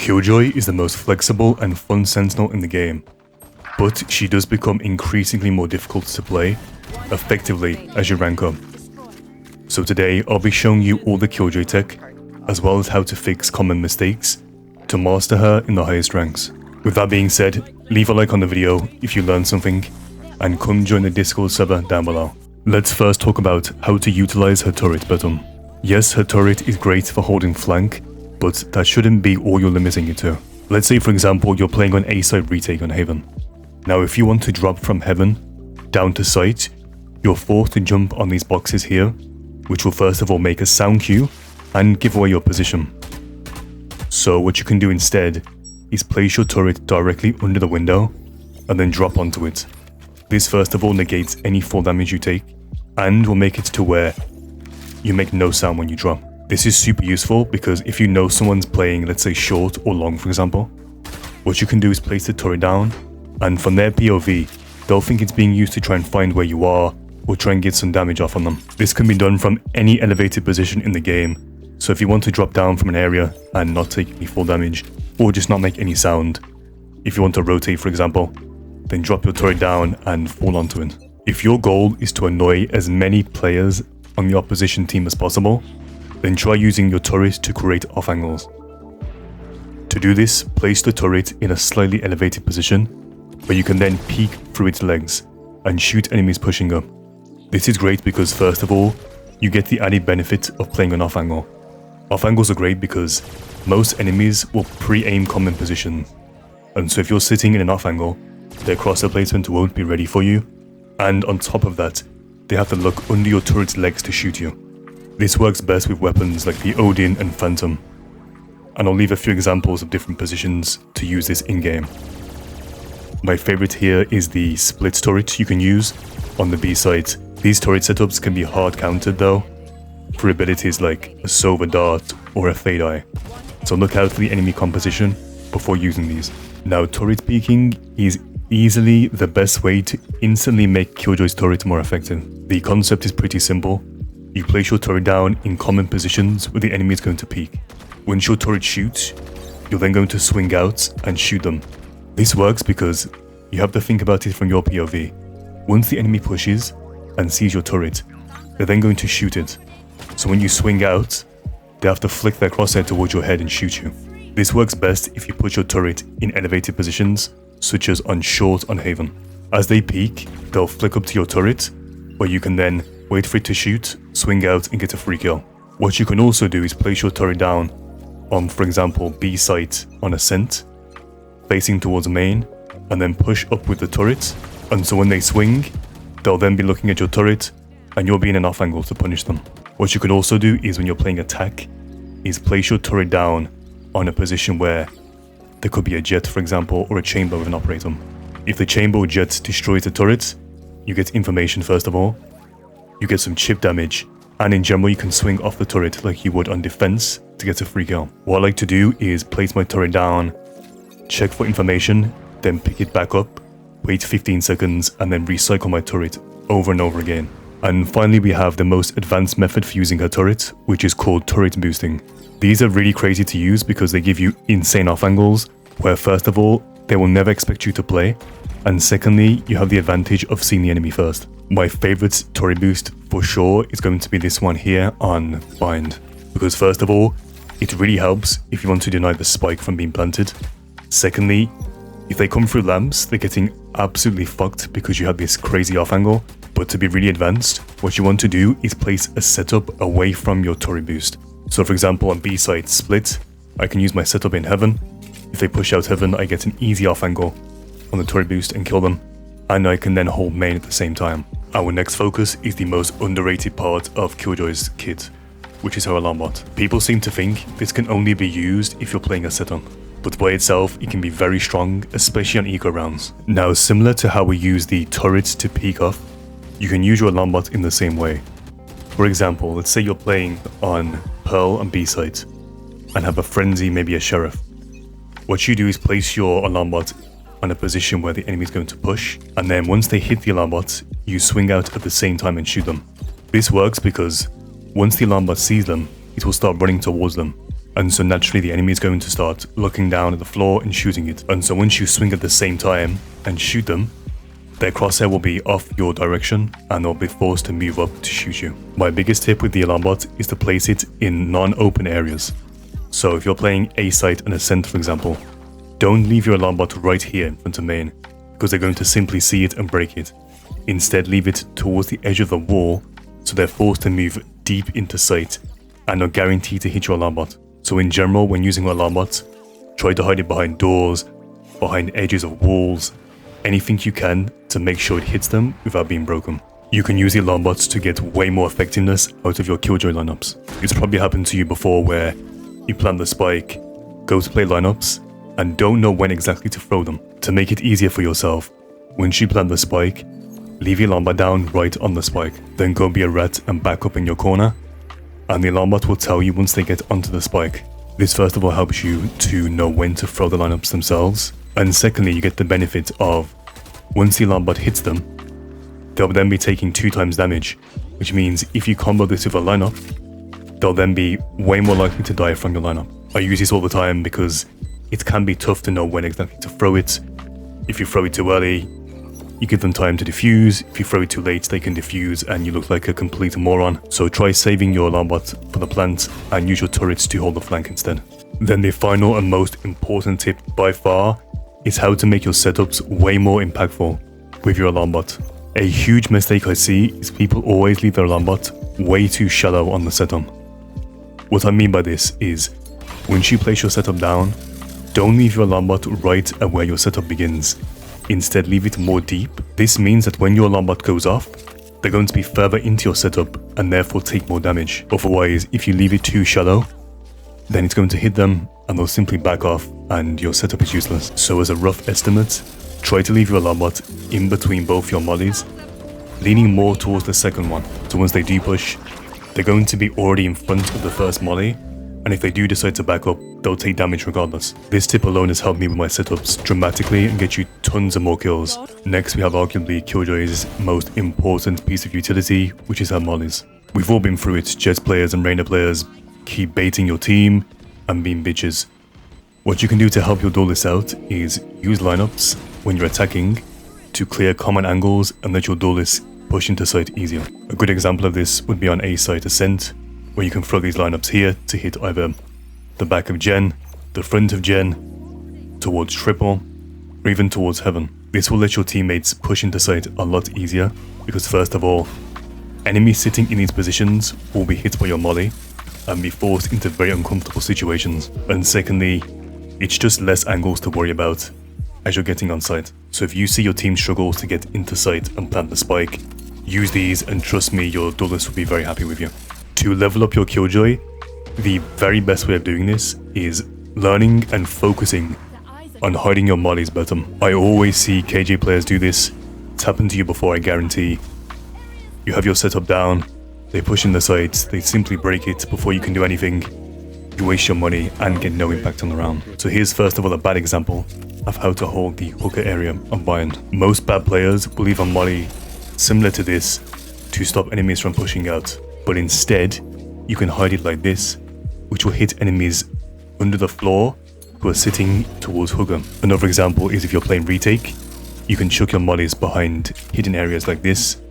Killjoy is the most flexible and fun sentinel in the game, but she does become increasingly more difficult to play effectively as you rank up. So today I'll be showing you all the Killjoy tech, as well as how to fix common mistakes to master her in the highest ranks. With that being said, leave a like on the video if you learned something, and come join the Discord server down below. Let's first talk about how to utilize her turret button. Yes, her turret is great for holding flank, but that shouldn't be all you're limiting it to. Let's say for example you're playing on A-side retake on Haven. Now if you want to drop from Heaven down to site, you're forced to jump on these boxes here, which will first of all make a sound cue and give away your position. So what you can do instead is place your turret directly under the window and then drop onto it. This first of all negates any fall damage you take and will make it to where you make no sound when you drop. This is super useful because if you know someone's playing, let's say short or long for example, what you can do is place the turret down, and from their POV, they'll think it's being used to try and find where you are or try and get some damage off on them. This can be done from any elevated position in the game, so if you want to drop down from an area and not take any fall damage, or just not make any sound, if you want to rotate for example, then drop your turret down and fall onto it. If your goal is to annoy as many players on the opposition team as possible, then try using your turret to create off angles. To do this, place the turret in a slightly elevated position where you can then peek through its legs and shoot enemies pushing up. This is great because first of all, you get the added benefit of playing an off angle. Off angles are great because most enemies will pre-aim common positions, and so if you're sitting in an off angle, their crosshair placement won't be ready for you, and on top of that, they have to look under your turret's legs to shoot you. This works best with weapons like the Odin and Phantom, and I'll leave a few examples of different positions to use this in-game. My favorite here is the split turret you can use on the B side. These turret setups can be hard countered though, for abilities like a Sova Dart or a Fade Eye, so look out for the enemy composition before using these. Now turret peeking is easily the best way to instantly make Killjoy's turret more effective. The concept is pretty simple. You place your turret down in common positions where the enemy is going to peek. Once your turret shoots, you're then going to swing out and shoot them. This works because you have to think about it from your POV. Once the enemy pushes and sees your turret, they're then going to shoot it. So when you swing out, they have to flick their crosshair towards your head and shoot you. This works best if you put your turret in elevated positions, such as on short on Haven. As they peek, they'll flick up to your turret, where you can then wait for it to shoot, swing out and get a free kill. What you can also do is place your turret down on, for example, B site on ascent, facing towards main, and then push up with the turret, and so when they swing, they'll then be looking at your turret, and you'll be in an off angle to punish them. What you can also do is when you're playing attack, is place your turret down on a position where there could be a jet, for example, or a chamber with an operator. If the chamber or jet destroys the turret, you get information first of all, you get some chip damage, and in general you can swing off the turret like you would on defense to get a free kill. What I like to do is place my turret down, check for information, then pick it back up, wait 15 seconds, and then recycle my turret over and over again. And finally we have the most advanced method for using her turret, which is called turret boosting. These are really crazy to use because they give you insane off angles, where first of all, they will never expect you to play, and secondly, you have the advantage of seeing the enemy first. My favorite turret boost for sure is going to be this one here on Bind, because first of all, it really helps if you want to deny the spike from being planted. Secondly, if they come through lamps, they're getting absolutely fucked because you have this crazy off angle. But to be really advanced, what you want to do is place a setup away from your turret boost. So for example on B side split, I can use my setup in Heaven. If they push out Heaven, I get an easy off angle on the turret boost and kill them, and I can then hold main at the same time. Our next focus is the most underrated part of Killjoy's kit, which is her Alarmbot. People seem to think this can only be used if you're playing a setup, but by itself it can be very strong, especially on eco rounds. Now similar to how we use the turrets to peek off, you can use your Alarmbot in the same way. For example, let's say you're playing on Pearl and B site and have a frenzy, maybe a sheriff. What you do is place your Alarmbot on a position where the enemy is going to push, and then once they hit the Alarmbot, you swing out at the same time and shoot them. This works because once the Alarmbot sees them, it will start running towards them, and so naturally the enemy is going to start looking down at the floor and shooting it. And so once you swing at the same time and shoot them, their crosshair will be off your direction and they'll be forced to move up to shoot you. My biggest tip with the Alarmbot is to place it in non-open areas. So if you're playing A site and Ascent, for example, don't leave your Alarmbot right here in front of main, because they're going to simply see it and break it. Instead, leave it towards the edge of the wall, so they're forced to move deep into sight and are guaranteed to hit your Alarmbot. So in general, when using your Alarmbot, try to hide it behind doors, behind edges of walls, anything you can to make sure it hits them without being broken. You can use the Alarmbots to get way more effectiveness out of your Killjoy lineups. It's probably happened to you before where you plant the spike, go to play lineups, and don't know when exactly to throw them. To make it easier for yourself, once you plant the spike, leave your Alarmbot down right on the spike. Then go be a rat and back up in your corner, and the Alarmbot will tell you once they get onto the spike. This first of all helps you to know when to throw the lineups themselves, and secondly you get the benefit of once the Alarmbot hits them, they'll then be taking 2 times damage, which means if you combo this with a lineup, they'll then be way more likely to die from your lineup. I use this all the time because it can be tough to know when exactly to throw it. If you throw it too early, you give them time to defuse. If you throw it too late, they can defuse and you look like a complete moron. So try saving your Alarmbot for the plant and use your turrets to hold the flank instead. Then the final and most important tip by far is how to make your setups way more impactful with your Alarmbot. A huge mistake I see is people always leave their Alarmbot way too shallow on the setup. What I mean by this is, once you place your setup down, don't leave your Alarmbot right at where your setup begins. Instead, leave it more deep. This means that when your Alarmbot goes off, they're going to be further into your setup and therefore take more damage. Otherwise, if you leave it too shallow, then it's going to hit them and they'll simply back off and your setup is useless. So as a rough estimate, try to leave your Alarmbot in between both your mollies, leaning more towards the second one. So once they do push, they're going to be already in front of the first molly, and if they do decide to back up, they'll take damage regardless. This tip alone has helped me with my setups dramatically and get you tons of more kills. Next we have arguably Killjoy's most important piece of utility, which is her mollies. We've all been through it. Jett players and Reyna players keep baiting your team and being bitches. What you can do to help your duelist out is use lineups when you're attacking to clear common angles and let your duelists push into sight easier. A good example of this would be on A site Ascent, where you can throw these lineups here to hit either the back of Gen, the front of Gen, towards triple, or even towards heaven. This will let your teammates push into sight a lot easier, because first of all, enemies sitting in these positions will be hit by your molly and be forced into very uncomfortable situations. And secondly, it's just less angles to worry about as you're getting on site. So if you see your team struggles to get into sight and plant the spike, use these and trust me, your duelist will be very happy with you. To level up your Killjoy, the very best way of doing this is learning and focusing on hiding your mollies better. I always see KJ players do this. It's happened to you before, I guarantee. You have your setup down, they push in the sides, they simply break it before you can do anything. You waste your money and get no impact on the round. So here's first of all a bad example of how to hold the hooker area of Bind. Most bad players will leave a molly similar to this to stop enemies from pushing out, but instead you can hide it like this, which will hit enemies under the floor who are sitting towards hooker. Another example is if you're playing retake, you can chuck your mollies behind hidden areas like this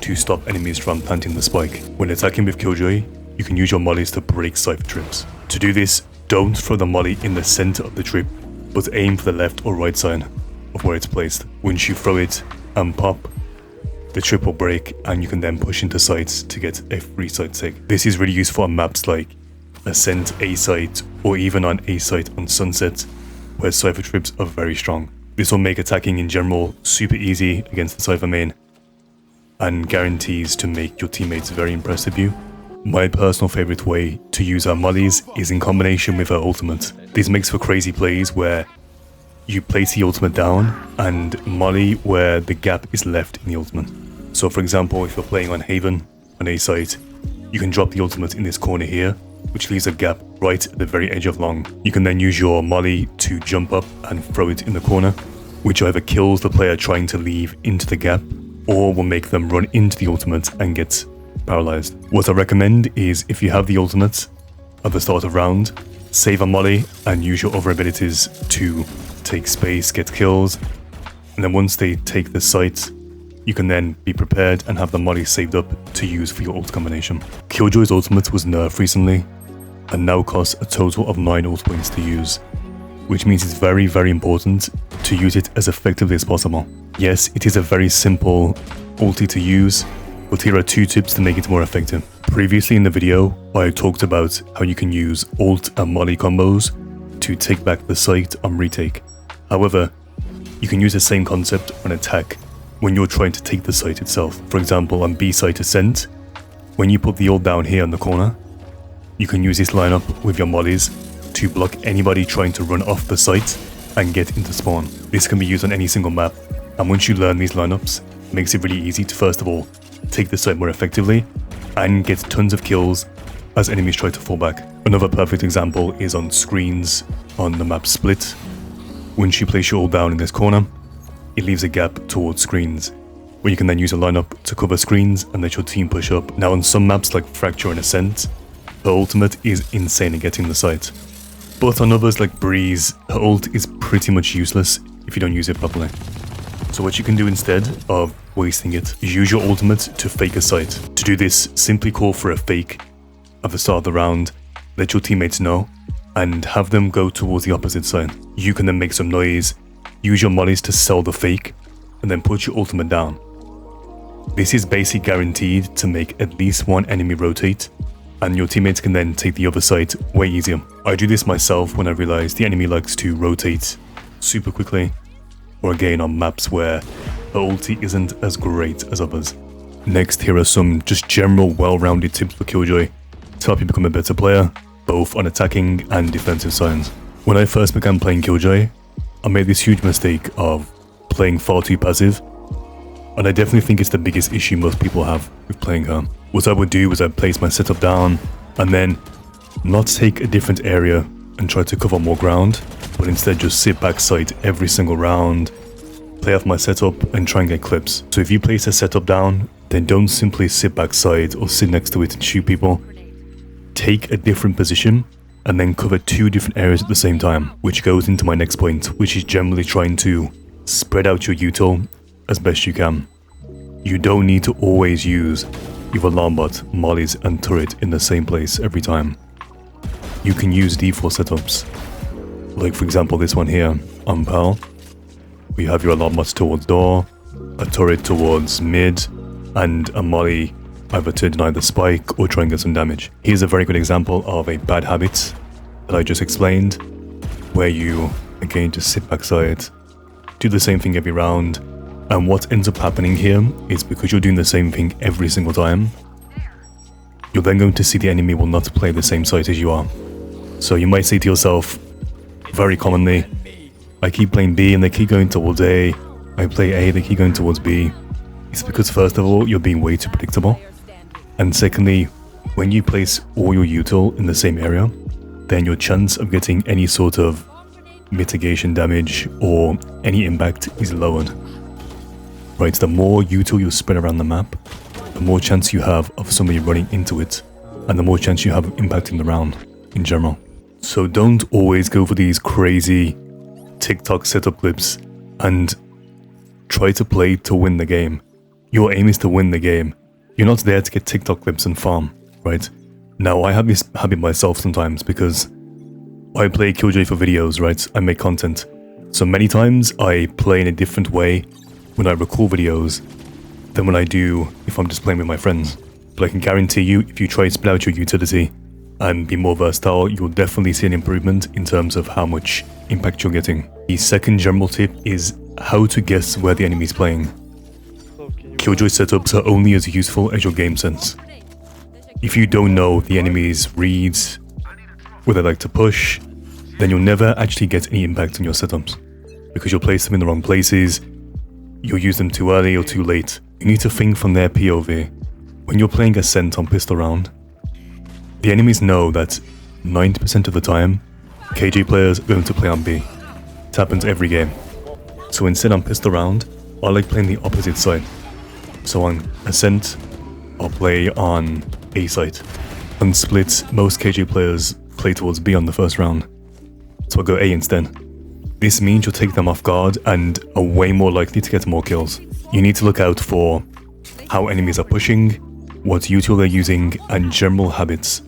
to stop enemies from planting the spike. When attacking with Killjoy, you can use your mollies to break cypher trips. To do this, don't throw the molly in the center of the trip, but aim for the left or right side of where it's placed. Once you throw it and pop, the trip will break and you can then push into sites to get a free site take. This is really useful on maps like Ascent A site or even on A site on Sunset, where cypher trips are very strong. This will make attacking in general super easy against the cypher main and guarantees to make your teammates very impressed with you. My personal favorite way to use our mollies is in combination with our ultimate. This makes for crazy plays where you place the ultimate down and molly where the gap is left in the ultimate. So for example, if you're playing on Haven on A site, you can drop the ultimate in this corner here, which leaves a gap right at the very edge of long. You can then use your molly to jump up and throw it in the corner, which either kills the player trying to leave into the gap or will make them run into the ultimate and get paralyzed. What I recommend is if you have the ultimate at the start of round, save a molly and use your other abilities to take space, get kills, and then once they take the site, you can then be prepared and have the molly saved up to use for your ult combination. Killjoy's ultimate was nerfed recently and now costs a total of 9 ult points to use, which means it's very, very important to use it as effectively as possible. Yes, it is a very simple ulti to use, but here are 2 tips to make it more effective. Previously in the video, I talked about how you can use ult and molly combos to take back the site on retake. However, you can use the same concept on attack when you're trying to take the site itself. For example, on B site ascent, when you put the ult down here in the corner, you can use this lineup with your mollies to block anybody trying to run off the site and get into spawn. This can be used on any single map, and once you learn these lineups, it makes it really easy to first of all take the site more effectively and get tons of kills as enemies try to fall back. Another perfect example is on screens on the map Split. Once you place your ult down in this corner, it leaves a gap towards screens, where you can then use a lineup to cover screens and let your team push up. Now on some maps like Fracture and Ascent, her ultimate is insane at getting the site. But on others like Breeze, her ult is pretty much useless if you don't use it properly. So what you can do instead of wasting it is use your ultimate to fake a site. To do this, simply call for a fake at the start of the round, let your teammates know, and have them go towards the opposite side. You can then make some noise, use your mollies to sell the fake, and then put your ultimate down. This is basically guaranteed to make at least one enemy rotate, and your teammates can then take the other side way easier. I do this myself when I realize the enemy likes to rotate super quickly, or again on maps where the ulti isn't as great as others. Next, here are some just general well-rounded tips for Killjoy to help you become a better player, both on attacking and defensive sides. When I first began playing Killjoy, I made this huge mistake of playing far too passive, and I definitely think it's the biggest issue most people have with playing her. What I would do was I'd place my setup down and then not take a different area and try to cover more ground, but instead just sit backside every single round, play off my setup and try and get clips. So if you place a setup down, then don't simply sit backside or sit next to it and shoot people. Take a different position and then cover 2 different areas at the same time, which goes into my next point, which is generally trying to spread out your util as best you can. You don't need to always use your Alarmbot, mollies and turret in the same place every time. You can use default setups, like for example this one here on Pearl. We have your Alarmbots towards door, a turret towards mid, and a molly either to deny the spike or try and get some damage. Here's a very good example of a bad habit that I just explained, where you again just sit backside, do the same thing every round, and what ends up happening here is because you're doing the same thing every single time, you're then going to see the enemy will not play the same site as you are. So you might say to yourself, very commonly, I keep playing B and they keep going towards A, I play A, they keep going towards B. It's because first of all, you're being way too predictable. And secondly, when you place all your util in the same area, then your chance of getting any sort of mitigation damage or any impact is lowered. Right, the more util you spread around the map, the more chance you have of somebody running into it, and the more chance you have of impacting the round in general. So don't always go for these crazy TikTok setup clips and try to play to win the game. Your aim is to win the game. You're not there to get TikTok clips and farm, right? Now, I have this habit myself sometimes because I play Killjoy for videos, right? I make content. So many times I play in a different way when I record videos than when I do if I'm just playing with my friends. But I can guarantee you, if you try to split out your utility and be more versatile, you'll definitely see an improvement in terms of how much impact you're getting. The second general tip is how to guess where the enemy is playing. Killjoy setups are only as useful as your game sense. If you don't know the enemy's reads, where they like to push, then you'll never actually get any impact on your setups, because you'll place them in the wrong places, you'll use them too early or too late. You need to think from their POV. When you're playing Ascent on pistol round, the enemies know that 90% of the time, KJ players are going to play on B. It happens every game. So instead on pistol round, I like playing the opposite side. So on Ascent, I'll play on A side. On Split, most KJ players play towards B on the first round. So I'll go A instead. This means you'll take them off guard and are way more likely to get more kills. You need to look out for how enemies are pushing, what util they're using, and general habits.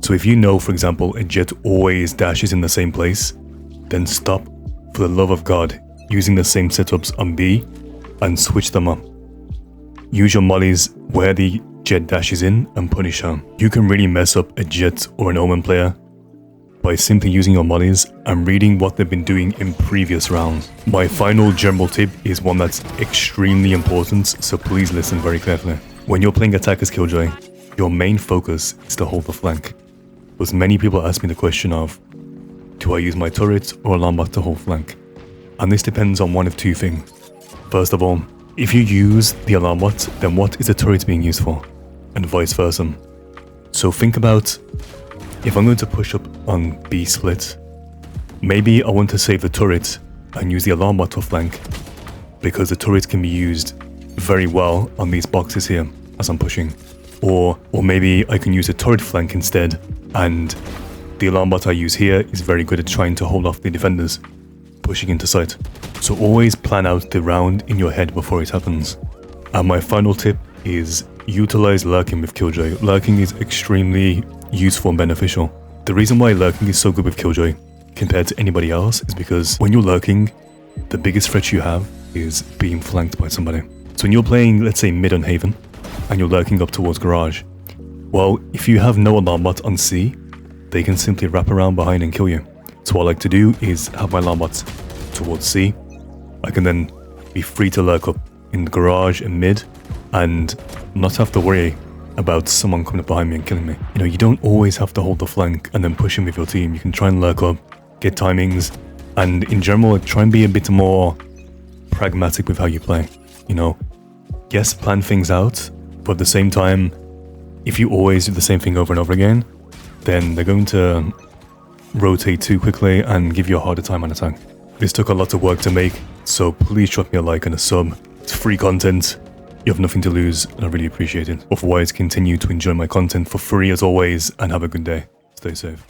So if you know, for example, a Jett always dashes in the same place, then stop, for the love of God, using the same setups on B and switch them up. Use your mollies where the Jett dashes in and punish her. You can really mess up a Jett or an Omen player by simply using your mollies and reading what they've been doing in previous rounds. My final general tip is one that's extremely important, so please listen very carefully. When you're playing attack as Killjoy, your main focus is to hold the flank. Because many people ask me the question of, do I use my turret or Alarmbot to hold flank? And this depends on one of two things. First of all, if you use the Alarmbot, then what is the turret being used for? And vice versa. So think about, if I'm going to push up on B split, maybe I want to save the turret and use the Alarmbot to flank, because the turret can be used very well on these boxes here as I'm pushing. Or maybe I can use a turret flank instead, and the Alarmbot I use here is very good at trying to hold off the defenders pushing into sight. So always plan out the round in your head before it happens. And my final tip is utilize lurking with Killjoy. Lurking is extremely useful and beneficial. The reason why lurking is so good with Killjoy compared to anybody else is because when you're lurking, the biggest threat you have is being flanked by somebody. So when you're playing, let's say mid on Haven, and you're lurking up towards garage, well, if you have no Alarmbot on C, they can simply wrap around behind and kill you. So what I like to do is have my Alarmbot towards C. I can then be free to lurk up in the garage and mid and not have to worry about someone coming up behind me and killing me. You know, you don't always have to hold the flank and then push in with your team. You can try and lurk up, get timings, and in general, try and be a bit more pragmatic with how you play. You know, yes, plan things out, but at the same time, if you always do the same thing over and over again, then they're going to rotate too quickly and give you a harder time on attack. This took a lot of work to make, so please drop me a like and a sub. It's free content. You have nothing to lose, and I really appreciate it. Otherwise, continue to enjoy my content for free as always, and have a good day. Stay safe.